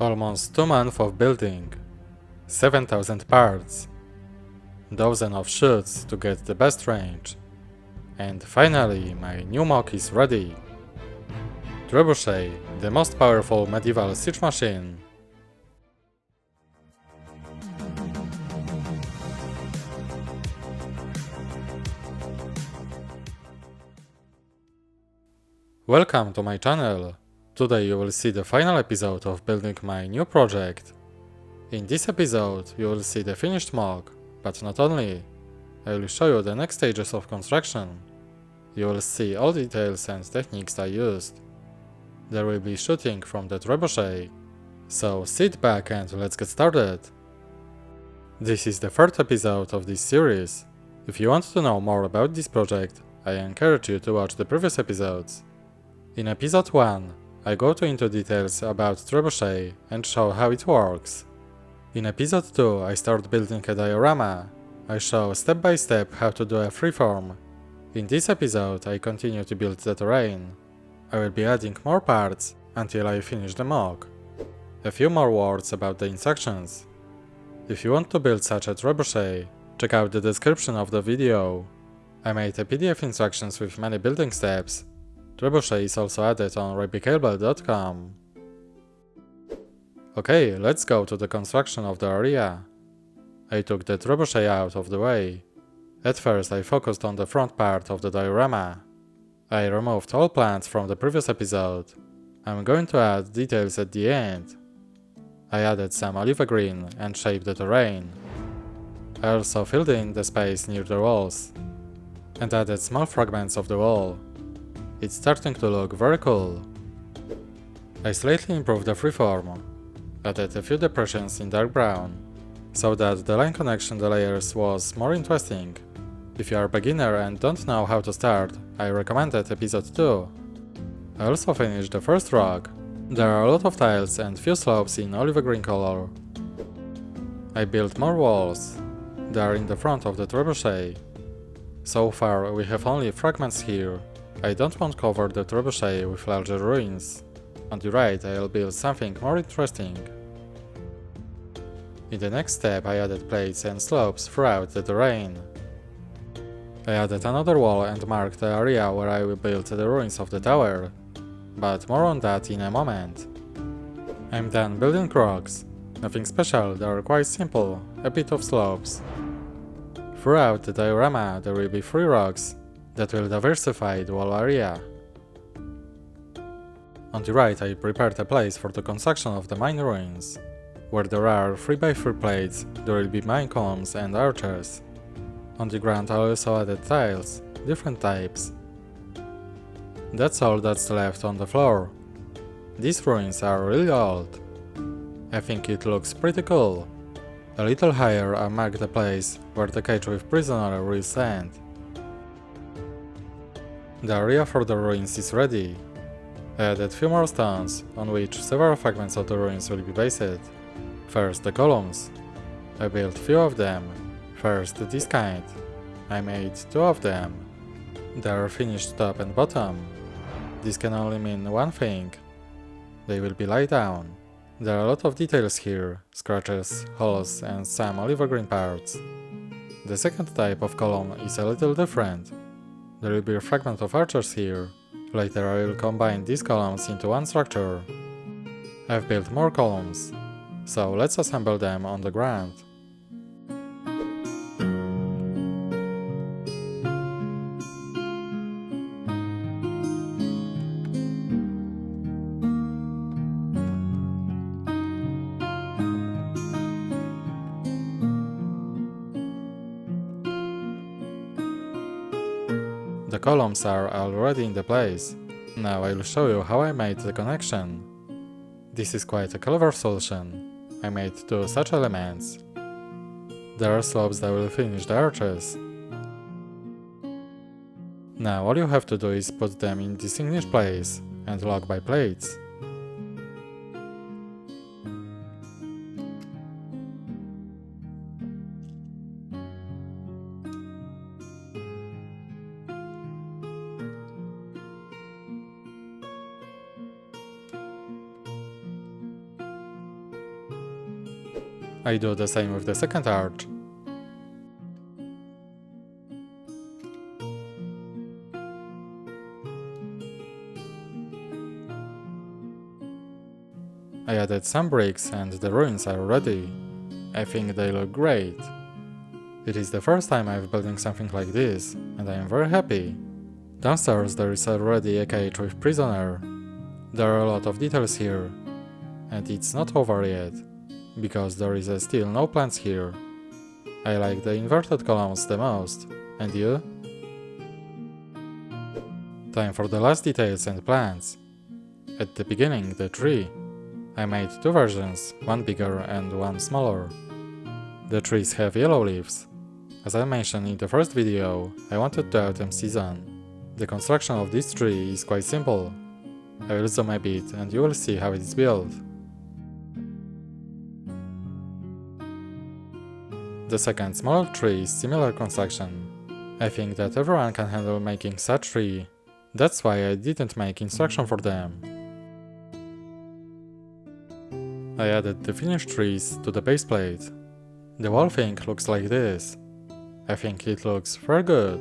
Almost 2 months of building, 7,000 parts, dozen of shoots to get the best range, and finally my new MOC is ready. Trebuchet, the most powerful medieval siege machine. Welcome to my channel. Today you will see the final episode of building my new project. In this episode you will see the finished MOC, but not only. I will show you the next stages of construction. You will see all details and techniques I used. There will be shooting from the trebuchet. So sit back and let's get started. This is the third episode of this series. If you want to know more about this project, I encourage you to watch the previous episodes. In episode 1, I go into details about Trebuchet and show how it works. In episode 2, I start building a diorama. I show step by step how to do a freeform. In this episode, I continue to build the terrain. I will be adding more parts until I finish the MOC. A few more words about the instructions. If you want to build such a trebuchet, check out the description of the video. I made a PDF instructions with many building steps. Trebuchet is also added on Rebrickable.com. Okay, let's go to the construction of the area. I took the trebuchet out of the way. At first I focused on the front part of the diorama. I removed all plants from the previous episode. I'm going to add details at the end. I added some olive green and shaped the terrain. I also filled in the space near the walls and added small fragments of the wall. It's starting to look very cool. I slightly improved the freeform, added a few depressions in dark brown, so that the line connection the layers was more interesting. If you are a beginner and don't know how to start, I recommended episode 2. I also finished the first rock. There are a lot of tiles and few slopes in olive green color. I built more walls. They are in the front of the trebuchet. So far we have only fragments here. I don't want to cover the trebuchet with larger ruins. On the right I'll build something more interesting. In the next step I added plates and slopes throughout the terrain. I added another wall and marked the area where I will build the ruins of the tower, but more on that in a moment. I'm done building rocks. Nothing special, they are quite simple, a bit of slopes. Throughout the diorama there will be 3 rocks that will diversify the whole area. On the right I prepared a place for the construction of the mine ruins. Where there are 3x3 plates, there will be mine columns and archers. On the ground I also added tiles, different types. That's all that's left on the floor. These ruins are really old. I think it looks pretty cool. A little higher I marked the place where the cage with prisoner will stand. The area for the ruins is ready. I added few more stones, on which several fragments of the ruins will be based. First the columns. I built few of them. First this kind. I made 2 of them. They are finished top and bottom. This can only mean one thing. They will be laid down. There are a lot of details here, scratches, holes and some olive green parts. The second type of column is a little different. There will be a fragment of archers here. Later I will combine these columns into one structure. I've built more columns, so let's assemble them on the ground. The columns are already in the place. Now I'll show you how I made the connection. This is quite a clever solution. I made 2 such elements. There are slopes that will finish the arches. Now all you have to do is put them in this English place and lock by plates. I do the same with the second arch. I added some bricks and the ruins are ready. I think they look great. It is the first time I'm building something like this, and I am very happy. Downstairs there is already a cage with prisoner. There are a lot of details here, and it's not over yet, because there is still no plants here. I like the inverted columns the most, and you? Time for the last details and plants. At the beginning, the tree. I made two versions, one bigger and one smaller. The trees have yellow leaves. As I mentioned in the first video, I wanted the autumn season. The construction of this tree is quite simple. I will zoom a bit and you will see how it is built. The second smaller tree is similar construction. I think that everyone can handle making such tree. That's why I didn't make instruction for them. I added the finished trees to the base plate. The whole thing looks like this. I think it looks very good.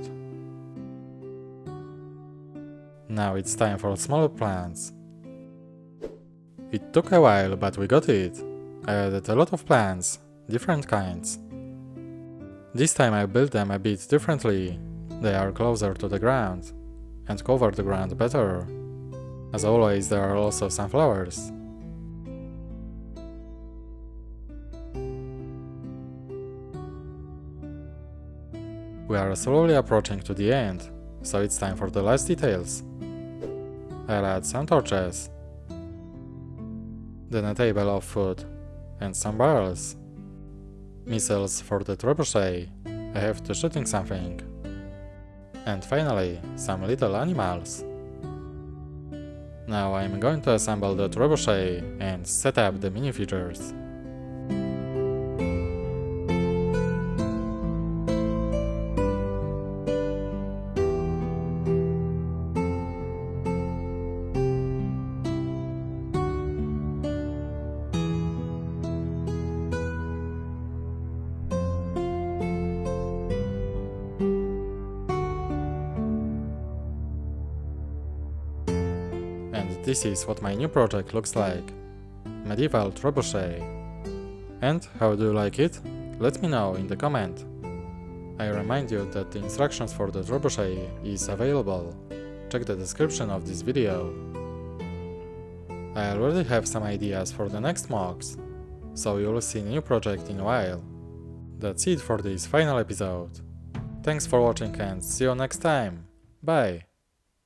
Now it's time for smaller plants. It took a while, but we got it. I added a lot of plants, different kinds. This time I built them a bit differently. They are closer to the ground and cover the ground better. As always, there are also some flowers. We are slowly approaching to the end, so it's time for the last details. I'll add some torches, then a table of food, and some barrels. Missiles for the trebuchet, I have to shooting something. And finally, some little animals. Now I'm going to assemble the trebuchet and set up the minifigures. And this is what my new project looks like. Medieval trebuchet. And how do you like it? Let me know in the comment. I remind you that the instructions for the trebuchet is available. Check the description of this video. I already have some ideas for the next MOCs, so you'll see a new project in a while. That's it for this final episode. Thanks for watching and see you next time. Bye!